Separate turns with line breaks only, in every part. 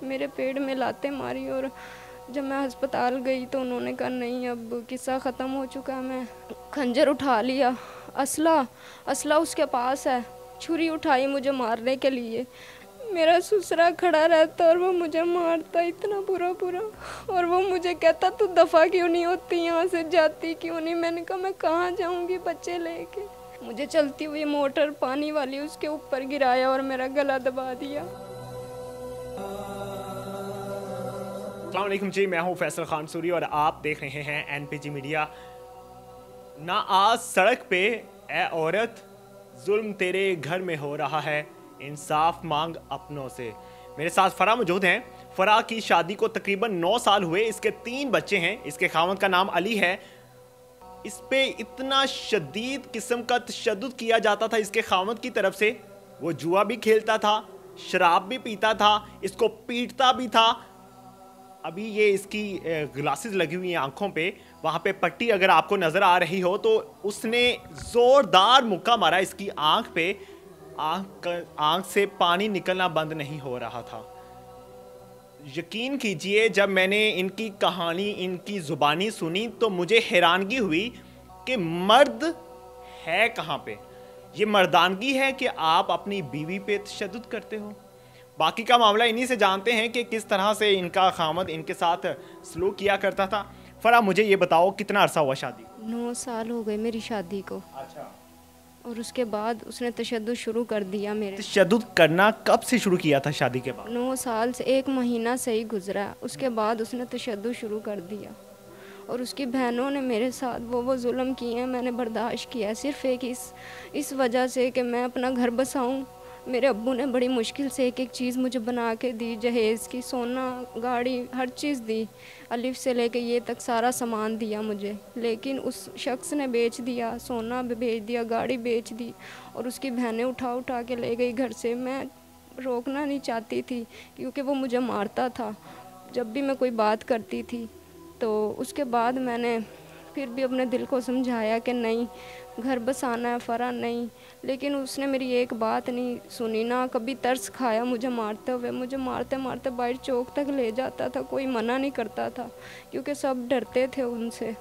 मेरे पेट में लातें मारी और जब मैं अस्पताल गई तो उन्होंने कहा नहीं अब किस्सा ख़त्म हो चुका। मैं खंजर उठा लिया, असला उसके पास है, छुरी उठाई मुझे मारने के लिए। मेरा ससुरा खड़ा रहता और वो मुझे मारता इतना बुरा और वो मुझे कहता तू दफ़ा क्यों नहीं होती, यहाँ से जाती क्यों नहीं। मैंने कहा मैं कहाँ जाऊँगी बच्चे लेके। मुझे चलती हुई मोटर पानी वाली उसके ऊपर गिराया और मेरा गला दबा दिया।
अस्सलाम वालेकुम जी, मैं हूँ फैसल खान सूरी और आप देख रहे हैं एनपीजी मीडिया। ना आज सड़क पे ए औरत, जुल्म तेरे घर में हो रहा है, इंसाफ मांग अपनों से। मेरे साथ फरा मौजूद हैं। फरा की शादी को तकरीबन 9 साल हुए। इसके 3 बच्चे हैं। इसके खावंद का नाम अली है। इस पे इतना शदीद किस्म का तशद्दुद किया जाता था इसके खावंद की तरफ से। वो जुआ भी खेलता था, शराब भी पीता था, इसको पीटता भी था। अभी ये इसकी ग्लासेस लगी हुई हैं आंखों पे, वहाँ पे पट्टी अगर आपको नज़र आ रही हो तो उसने ज़ोरदार मुक्का मारा इसकी आंख पे। आंख से पानी निकलना बंद नहीं हो रहा था। यकीन कीजिए जब मैंने इनकी कहानी, इनकी ज़ुबानी सुनी तो मुझे हैरानगी हुई कि मर्द है कहाँ पे। ये मर्दानगी है कि आप अपनी बीवी पे तशद्दुद करते हो। बाकी का मामला इन्हीं से जानते हैं कि किस तरह से इनका खामद इनके साथ सलूक किया करता था। फरा मुझे ये बताओ कितना अरसा हुआ शादी?
9 साल हो गए मेरी शादी को।
अच्छा।
और उसके बाद उसने तशद्दुद शुरू कर दिया मेरे।
तशद्दुद करना कब से शुरू किया था शादी के बाद?
9 साल से 1 महीना से ही गुजरा, उसके बाद उसने तशद्दुद शुरू कर दिया। और उसकी बहनों ने मेरे साथ वो जुल्म किए हैं, मैंने बर्दाश्त किया सिर्फ़ एक इस वजह से कि मैं अपना घर बसाऊं। मेरे अब्बू ने बड़ी मुश्किल से एक एक चीज़ मुझे बना के दी, जहेज़ की, सोना, गाड़ी, हर चीज़ दी, अलिफ से लेके ये तक सारा सामान दिया मुझे। लेकिन उस शख्स ने बेच दिया, सोना भी बेच दिया, गाड़ी बेच दी और उसकी बहनें उठा के ले गई घर से। मैं रोकना नहीं चाहती थी क्योंकि वो मुझे मारता था जब भी मैं कोई बात करती थी। तो उसके बाद मैंने फिर भी अपने दिल को समझाया कि नहीं, घर बसाना है फरा, नहीं। लेकिन उसने मेरी एक बात नहीं सुनी, ना कभी तरस खाया मुझे मारते हुए। मुझे मारते मारते बाहर चौक तक ले जाता था, कोई मना नहीं करता था क्योंकि सब डरते थे उनसे।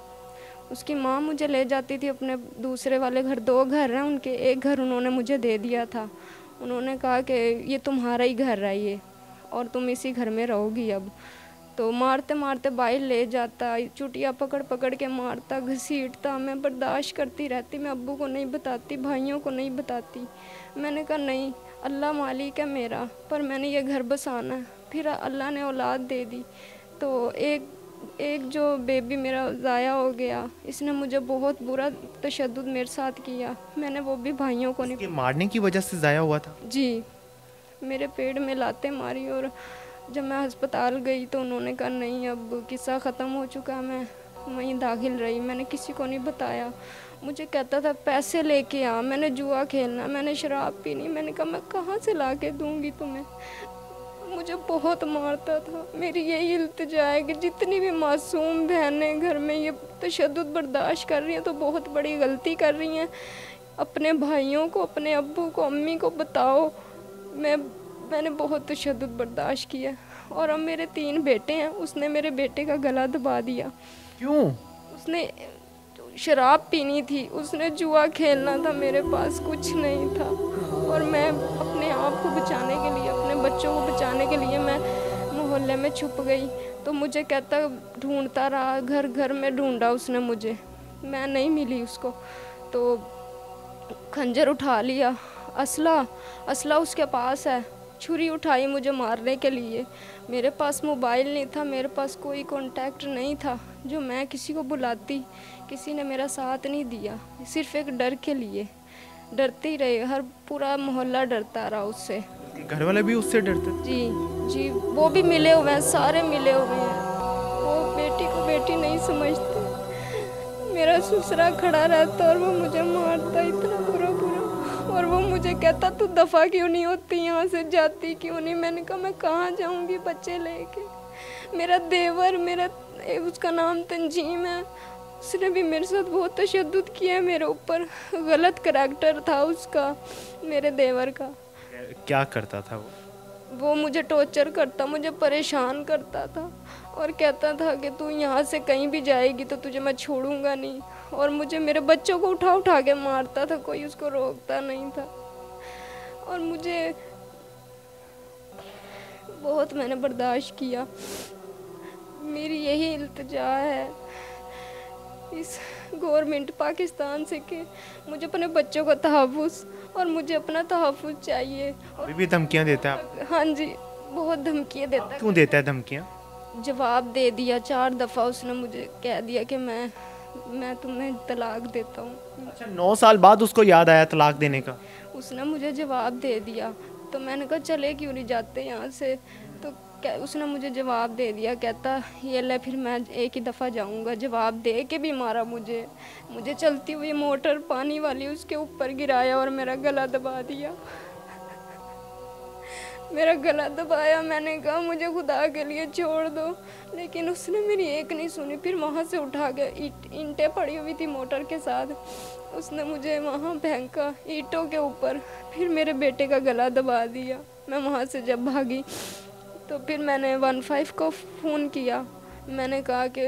उसकी माँ मुझे ले जाती थी अपने दूसरे वाले घर, 2 घर हैं उनके, एक घर उन्होंने मुझे दे दिया था। उन्होंने कहा कि ये तुम्हारा ही घर है ये और तुम इसी घर में रहोगी अब। तो मारते मारते बाहर ले जाता, चुटिया पकड़ के मारता, घसीटता। मैं बर्दाश्त करती रहती, मैं अब्बू को नहीं बताती, भाइयों को नहीं बताती। मैंने कहा नहीं, अल्लाह मालिक है मेरा, पर मैंने ये घर बसाना है। फिर अल्लाह ने औलाद दे दी। तो एक जो बेबी मेरा ज़ाया हो गया, इसने मुझे बहुत बुरा तशद्दुद मेरे साथ किया। मैंने वो भी भाइयों को नहीं।
मारने की वजह से ज़ाया हुआ था?
जी, मेरे पेट में लातें मारी और जब मैं अस्पताल गई तो उन्होंने कहा नहीं अब किस्सा ख़त्म हो चुका। मैं वहीं दाखिल रही, मैंने किसी को नहीं बताया। मुझे कहता था पैसे लेके आ, मैंने जुआ खेलना, मैंने शराब पीनी। मैंने कहा मैं कहाँ से ला के दूँगी तुम्हें। मुझे बहुत मारता था। मेरी यही इल्तिजा है कि जितनी भी मासूम बहनें घर में ये तशद्दुद बर्दाश्त कर रही हैं तो बहुत बड़ी गलती कर रही हैं। अपने भाइयों को, अपने अब्बू को, अम्मी को बताओ। मैंने बहुत तशद्दुद बर्दाश्त किया और अब मेरे 3 बेटे हैं। उसने मेरे बेटे का गला दबा दिया।
क्यों?
उसने शराब पीनी थी, उसने जुआ खेलना था, मेरे पास कुछ नहीं था। और मैं अपने आप को बचाने के लिए, अपने बच्चों को बचाने के लिए मैं मोहल्ले में छुप गई। तो मुझे कहता, ढूंढता रहा, घर घर में ढूंढा उसने मुझे, मैं नहीं मिली उसको। तो खंजर उठा लिया, असला उसके पास है, छुरी उठाई मुझे मारने के लिए। मेरे पास मोबाइल नहीं था, मेरे पास कोई कांटेक्ट नहीं था जो मैं किसी को बुलाती। किसी ने मेरा साथ नहीं दिया, सिर्फ एक डर के लिए डरते ही रहे। हर पूरा मोहल्ला डरता रहा उससे।
घर वाले भी उससे डरते?
जी, वो भी मिले हुए हैं, सारे मिले हुए हैं। वो बेटी को बेटी नहीं समझते। मेरा ससुरा खड़ा रहता और वो मुझे मारता इतना बुरा और वो मुझे कहता तू दफ़ा क्यों नहीं होती, यहाँ से जाती क्यों नहीं। मैंने कहा मैं कहाँ जाऊँगी बच्चे लेके। मेरा देवर, उसका नाम तंजीम है, उसने भी मेरे साथ बहुत तशद्दुद किया है मेरे ऊपर। गलत करैक्टर था उसका, मेरे देवर का।
क्या करता था वो?
वो मुझे टॉर्चर करता, मुझे परेशान करता था और कहता था कि तू यहाँ से कहीं भी जाएगी तो तुझे मैं छोड़ूंगा नहीं। और मुझे मेरे बच्चों को उठा उठा के मारता था, कोई उसको रोकता नहीं था। और मुझे बहुत मैंने बर्दाश्त किया। मेरी यही इल्तिजा है इस गवर्नमेंट पाकिस्तान से कि मुझे अपने बच्चों का तहफ़्फ़ुज़ और मुझे अपना तहफ़्फ़ुज़ चाहिए।
अभी भी धमकियाँ देता है आपको?
हाँ जी, बहुत धमकियाँ देता है।
क्यों देता है धमकियाँ?
जवाब दे दिया 4 दफ़ा उसने, मुझे कह दिया कि मैं तुम्हें तलाक देता हूँ।
अच्छा, 9 साल बाद उसको याद आया तलाक देने का?
उसने मुझे जवाब दे दिया, तो मैंने कहा चले क्यों नहीं जाते यहाँ से। तो उसने मुझे जवाब दे दिया, कहता ये ले फिर मैं एक ही दफ़ा जाऊँगा। जवाब दे के भी मारा मुझे चलती हुई मोटर पानी वाली उसके ऊपर गिराया और मेरा गला दबा दिया। मेरा गला दबाया। मैंने कहा मुझे खुदा के लिए छोड़ दो, लेकिन उसने मेरी एक नहीं सुनी। फिर वहाँ से उठा के ईंटें पड़ी हुई थी मोटर के साथ, उसने मुझे वहाँ फेंका ईंटों के ऊपर। फिर मेरे बेटे का गला दबा दिया। मैं वहाँ से जब भागी तो फिर मैंने 15 को फ़ोन किया। मैंने कहा कि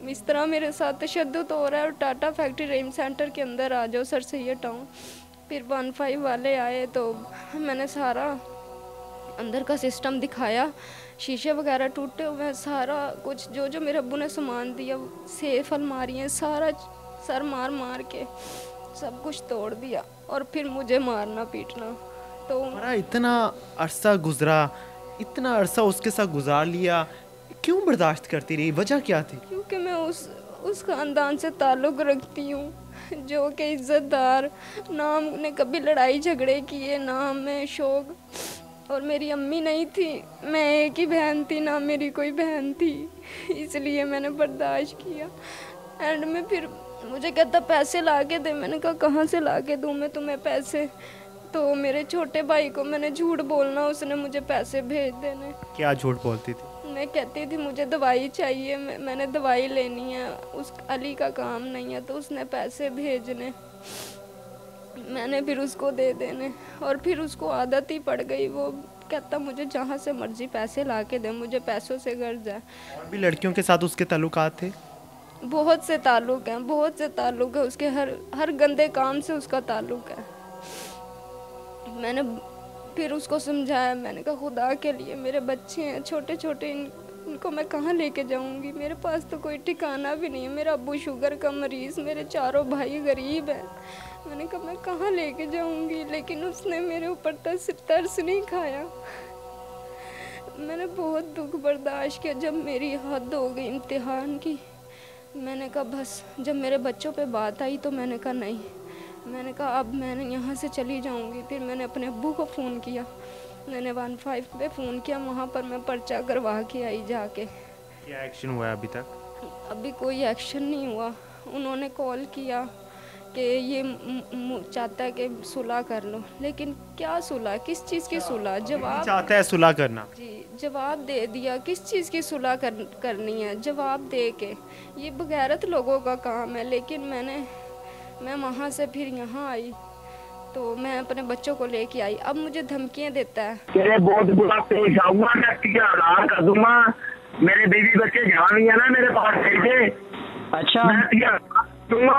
इस तरह मेरे साथ तशद्दुद हो रहा है और टाटा फैक्ट्री रेम सेंटर के अंदर आ जाओ, सर सैयद टाउन। फिर 15 वाले आए तो मैंने सारा अंदर का सिस्टम दिखाया, शीशे वगैरह टूटे हुए हैं, सारा कुछ जो मेरे अब्बू ने सामान दिया, सेफ अलमारियाँ, सारा सर मार मार के सब कुछ तोड़ दिया और फिर मुझे मारना पीटना। तो
हमारा इतना अरसा गुजरा, इतना अरसा उसके साथ गुजार लिया, क्यों बर्दाश्त करती रही? वजह क्या थी?
क्योंकि मैं उस ख़ानदान से ताल्लुक़ रखती हूँ जो कि इज़्ज़तदार, ना हमने कभी लड़ाई झगड़े किए, ना हमें शौक़। और मेरी अम्मी नहीं थी, मैं एक ही बहन थी, ना मेरी कोई बहन थी, इसलिए मैंने बर्दाश्त किया। एंड में फिर मुझे कहता पैसे ला के दे। मैंने कहा कहाँ से ला के दूँ मैं तुम्हें पैसे? तो मेरे छोटे भाई को मैंने झूठ बोलना, उसने मुझे पैसे भेज देने।
क्या झूठ बोलती थी?
मैं कहती थी मुझे दवाई चाहिए, मैंने दवाई लेनी है, उस अली का काम नहीं है, तो उसने पैसे भेजने, मैंने फिर उसको दे देने। और फिर उसको आदत ही पड़ गई, वो कहता मुझे जहाँ से मर्जी पैसे ला के दे, मुझे पैसों से गर्ज है।
और भी लड़कियों के साथ उसके ताल्लुकात थे?
बहुत से ताल्लुक़ हैं, बहुत से ताल्लुक़ है उसके, हर गंदे काम से उसका ताल्लुक़ है। मैंने फिर उसको समझाया, मैंने कहा खुदा के लिए मेरे बच्चे हैं छोटे छोटे, इनको मैं कहाँ लेके जाऊँगी? मेरे पास तो कोई ठिकाना भी नहीं है। मेरा अब्बू शुगर का मरीज़, मेरे चारों भाई गरीब हैं। मैंने कहा मैं कहाँ लेके जाऊँगी? लेकिन उसने मेरे ऊपर तरस नहीं खाया। मैंने बहुत दुख बर्दाश्त किया। जब मेरी हद हो गई इम्तिहान की, मैंने कहा बस। जब मेरे बच्चों पे बात आई तो मैंने कहा नहीं, मैंने कहा अब मैंने यहाँ से चली जाऊँगी। फिर मैंने अपने अब्बू को फ़ोन किया, मैंने 15 पे फ़ोन किया, वहाँ पर मैं पर्चा करवा के आई जाके।
क्या एक्शन हुआ है अभी तक?
अभी कोई एक्शन नहीं हुआ। उन्होंने कॉल किया कि ये चाहता है कि सुलह कर लो, लेकिन क्या सुलह, किस चीज़ की सुलह? जवाब
चाहता है सुलह करना?
जी, जवाब दे दिया, किस चीज़ की सुलह करनी है? जवाब दे के ये बगैरत लोगों का काम है। लेकिन मैं वहाँ से फिर यहाँ आई तो मैं अपने बच्चों को लेके आई। अब मुझे धमकियाँ देता है,
तेरे बहुत बुरा पेश आऊंगा, मैं तुझे हलाल कर दूंगा। मेरे बीवी बच्चे जहाँ भी है ना मेरे पास भेजे। अच्छा, मैं तुझे हलाल दूंगा,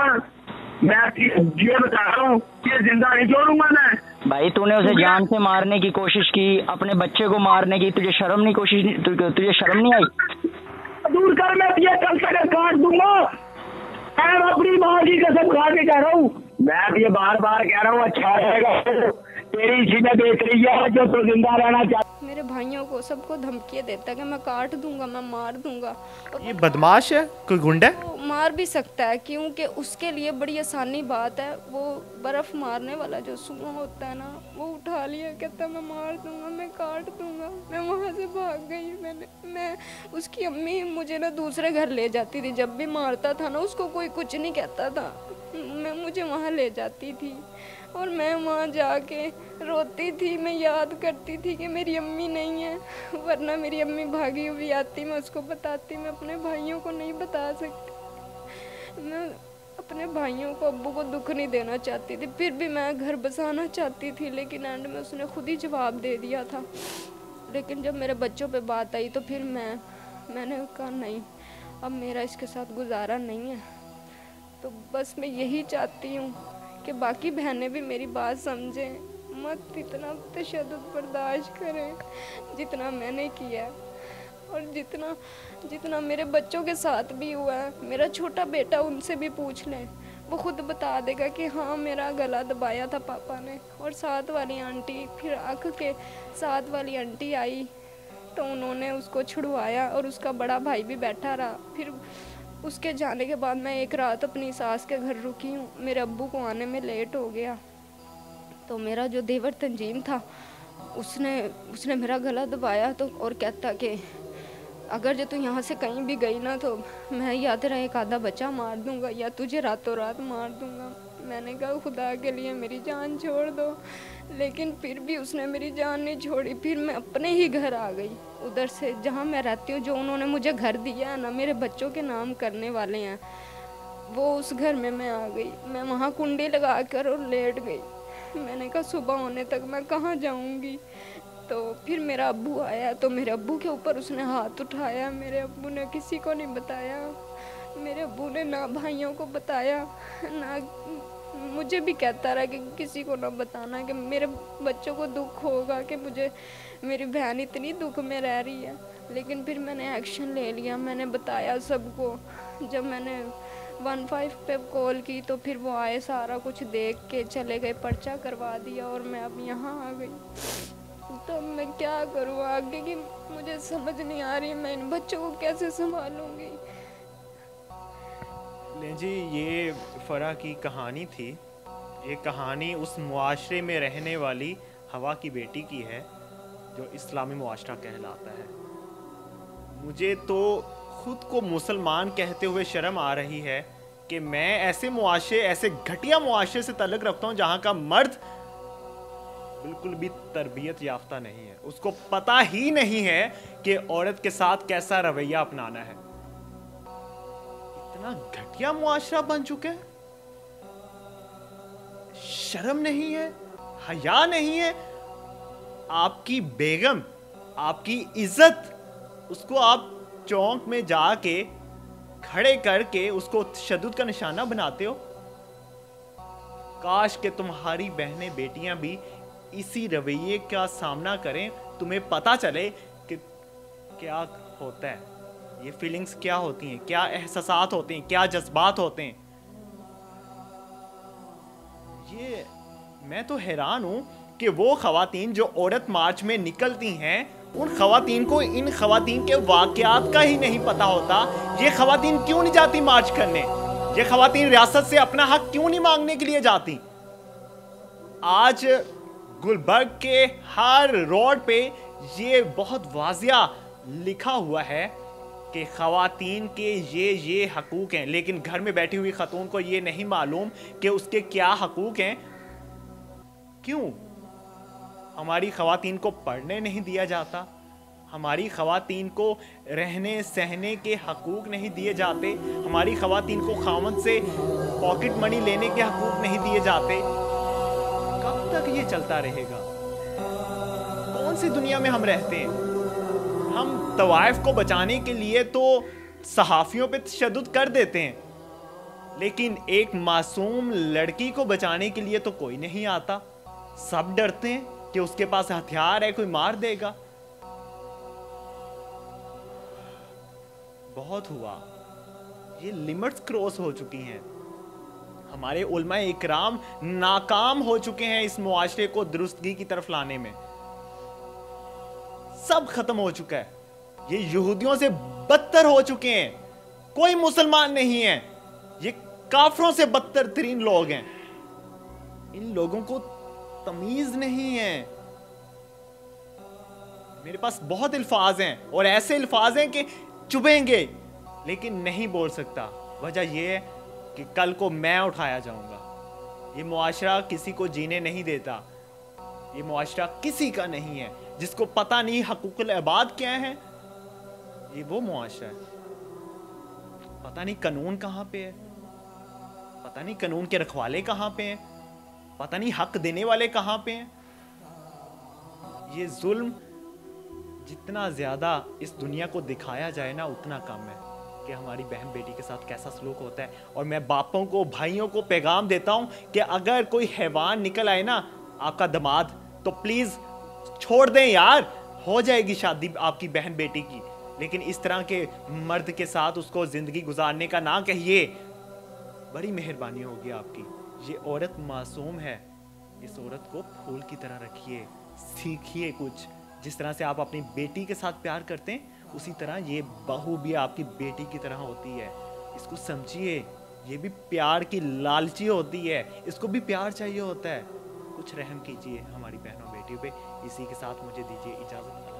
मैं ये बता रहा हूँ कि जिंदा नहीं छोड़ूंगा मैं।
भाई तूने उसे जान से मारने की कोशिश की, अपने बच्चे को मारने की, तुझे शर्म नहीं तुझे शर्म नहीं आई?
दूर कर, मैं तुझे कल तक काट दूंगा। मैं अपनी माँ की कसम खा के कह रहा हूँ, मैं तुझे बार बार कह रहा हूँ अच्छा रहेगा। तेरी इसी में देख रही है जो तू जिंदा रहना चाहता।
मेरे भाइयों को सबको धमकियाँ देता है कि मैं काट दूंगा, मैं मार दूंगा। और
ये बदमाश है, कोई गुंडा है?
वो मार भी सकता है, क्योंकि उसके लिए बड़ी आसानी बात है। वो बर्फ़ मारने वाला जो सुआ होता है ना, वो उठा लिया, कहता मैं मार दूंगा, मैं काट दूंगा। मैं वहाँ से भाग गई। मैं उसकी अम्मी मुझे ना दूसरे घर ले जाती थी, जब भी मारता था ना उसको कोई कुछ नहीं कहता था, मुझे वहाँ ले जाती थी और मैं वहाँ जाके रोती थी। मैं याद करती थी कि मेरी अम्मी नहीं है, वरना मेरी अम्मी भागी हुई आती, मैं उसको बताती। मैं अपने भाइयों को नहीं बता सकती, मैं अपने भाइयों को, अब्बू को दुख नहीं देना चाहती थी। फिर भी मैं घर बसाना चाहती थी, लेकिन एंड में उसने खुद ही जवाब दे दिया था। लेकिन जब मेरे बच्चों पे बात आई तो फिर मैंने कहा नहीं, अब मेरा इसके साथ गुजारा नहीं है। तो बस मैं यही चाहती हूँ कि बाकी बहनें भी मेरी बात समझें, मत इतना तशद्दुद बर्दाश्त करें जितना मैंने किया है और जितना मेरे बच्चों के साथ भी हुआ है। मेरा छोटा बेटा, उनसे भी पूछ लें, वो खुद बता देगा कि हाँ मेरा गला दबाया था पापा ने। और साथ वाली आंटी, फिर आँख के साथ वाली आंटी आई तो उन्होंने उसको छुड़वाया और उसका बड़ा भाई भी बैठा रहा। फिर उसके जाने के बाद मैं एक रात अपनी सास के घर रुकी हूँ। मेरे अब्बू को आने में लेट हो गया तो मेरा जो देवर तंजीम था उसने मेरा गला दबाया तो और कहता कि अगर जो तू यहाँ से कहीं भी गई ना तो मैं या तेरा एक आधा बच्चा मार दूँगा या तुझे रातों रात मार दूँगा। मैंने कहा खुदा के लिए मेरी जान छोड़ दो, लेकिन फिर भी उसने मेरी जान नहीं छोड़ी। फिर मैं अपने ही घर आ गई, उधर से जहाँ मैं रहती हूँ, जो उन्होंने मुझे घर दिया है ना, मेरे बच्चों के नाम करने वाले हैं, वो उस घर में मैं आ गई। मैं वहाँ कुंडी लगा कर और लेट गई। मैंने कहा सुबह होने तक मैं कहाँ जाऊँगी। तो फिर मेरा अब्बू आया तो मेरे अब्बू के ऊपर उसने हाथ उठाया। मेरे अब्बू ने किसी को नहीं बताया, मेरे अब्बू ने ना भाइयों को बताया, ना मुझे भी कहता रहा कि किसी को ना बताना कि मेरे बच्चों को दुख होगा कि मुझे मेरी बहन इतनी दुख में रह रही है। लेकिन फिर मैंने एक्शन ले लिया, मैंने बताया सबको। जब मैंने 15 पे कॉल की तो फिर वो आए, सारा कुछ देख के चले गए, पर्चा करवा दिया और मैं अब यहाँ आ गई। तो मैं क्या करूँ आगे की मुझे समझ नहीं आ रही, मैं इन बच्चों को कैसे संभालूंगी।
ले जी, ये फरा की कहानी थी। ये कहानी उस मुआशरे में रहने वाली हवा की बेटी की है जो इस्लामी मुआशरा कहलाता है। मुझे तो खुद को मुसलमान कहते हुए शर्म आ रही है कि मैं ऐसे मुआशरे, ऐसे घटिया मुआशरे से ताल्लुक़ रखता हूँ जहाँ का मर्द बिल्कुल भी तरबियत याफ्ता नहीं है। उसको पता ही नहीं है कि औरत के साथ कैसा रवैया अपनाना है। इतना घटिया मुआशरा बन चुका है, शर्म नहीं है, हया नहीं है। आपकी बेगम, आपकी इज्जत, उसको आप चौक में जाके खड़े करके उसको तशद्दुद का निशाना बनाते हो। काश के तुम्हारी बहनें बेटियां भी इसी रवैये का सामना करें, तुम्हें पता चले कि क्या होता है, ये फीलिंग्स क्या होती हैं, क्या एहसासात होते हैं, क्या जज्बात होते हैं। ये मैं तो हैरान हूं कि वो खवातीन जो औरत मार्च में निकलती हैं, उन खवातीन को इन खवातीन के वाकयात का ही नहीं पता होता। ये खवातीन क्यों नहीं जाती मार्च करने? ये खवातीन रियासत से अपना हक क्यों नहीं मांगने के लिए जाती? आज गुलबर्ग के हर रोड पे ये बहुत वाजिया लिखा हुआ है कि खवातीन के ये हकूक हैं, लेकिन घर में बैठी हुई खतून को ये नहीं मालूम कि उसके क्या हकूक हैं। क्यों हमारी खवातीन को पढ़ने नहीं दिया जाता? हमारी खवातीन को रहने सहने के हकूक नहीं दिए जाते? हमारी खवातीन को खामद से पॉकेट मनी लेने के हकूक नहीं दिए जाते? कब तक ये चलता रहेगा? कौन सी दुनिया में हम रहते हैं? हम तवाइफ को बचाने के लिए तो सहाफियों पे तशद्दुद कर देते हैं, लेकिन एक मासूम लड़की को बचाने के लिए तो कोई नहीं आता। सब डरते हैं कि उसके पास हथियार है, कोई मार देगा। बहुत हुआ, ये लिमिट्स क्रॉस हो चुकी हैं। हमारे उलमा इकराम नाकाम हो चुके हैं इस मुआशरे को दुरुस्तगी की तरफ लाने में। सब खत्म हो चुका है, ये यहूदियों से बदतर हो चुके हैं। कोई मुसलमान नहीं है, ये काफरों से बदतर तरीन लोग हैं। इन लोगों को तमीज नहीं है। मेरे पास बहुत अल्फाज हैं और ऐसे अल्फाज हैं कि चुभेंगे, लेकिन नहीं बोल सकता। वजह यह है कि कल को मैं उठाया जाऊंगा। ये मुआशरा किसी को जीने नहीं देता। ये मुआशरा किसी का नहीं है। जिसको पता नहीं हकूकुल इबाद क्या है, ये वो मुआशरा है। पता नहीं कानून कहाँ पे है, पता नहीं कानून के रखवाले कहाँ पे हैं, पता नहीं हक देने वाले कहाँ पे हैं। ये जुल्म जितना ज़्यादा इस दुनिया को दिखाया जाए ना उतना कम है कि हमारी बहन बेटी के साथ कैसा सलूक होता है। और मैं बापों को, भाइयों को पैगाम देता हूँ कि अगर कोई हैवान निकल आए ना आपका दामाद, तो प्लीज़ छोड़ दें यार, हो जाएगी शादी आपकी बहन बेटी की, लेकिन इस तरह के मर्द के साथ उसको ज़िंदगी गुजारने का ना कहिए। बड़ी मेहरबानी होगी आपकी। ये औरत मासूम है, इस औरत को फूल की तरह रखिए, सीखिए कुछ। जिस तरह से आप अपनी बेटी के साथ प्यार करते हैं उसी तरह ये बहू भी आपकी बेटी की तरह होती है। इसको समझिए, ये भी प्यार की लालची होती है, इसको भी प्यार चाहिए होता है। कुछ रहम कीजिए हमारी बहनों बेटियों पे। इसी के साथ मुझे दीजिए इजाज़त।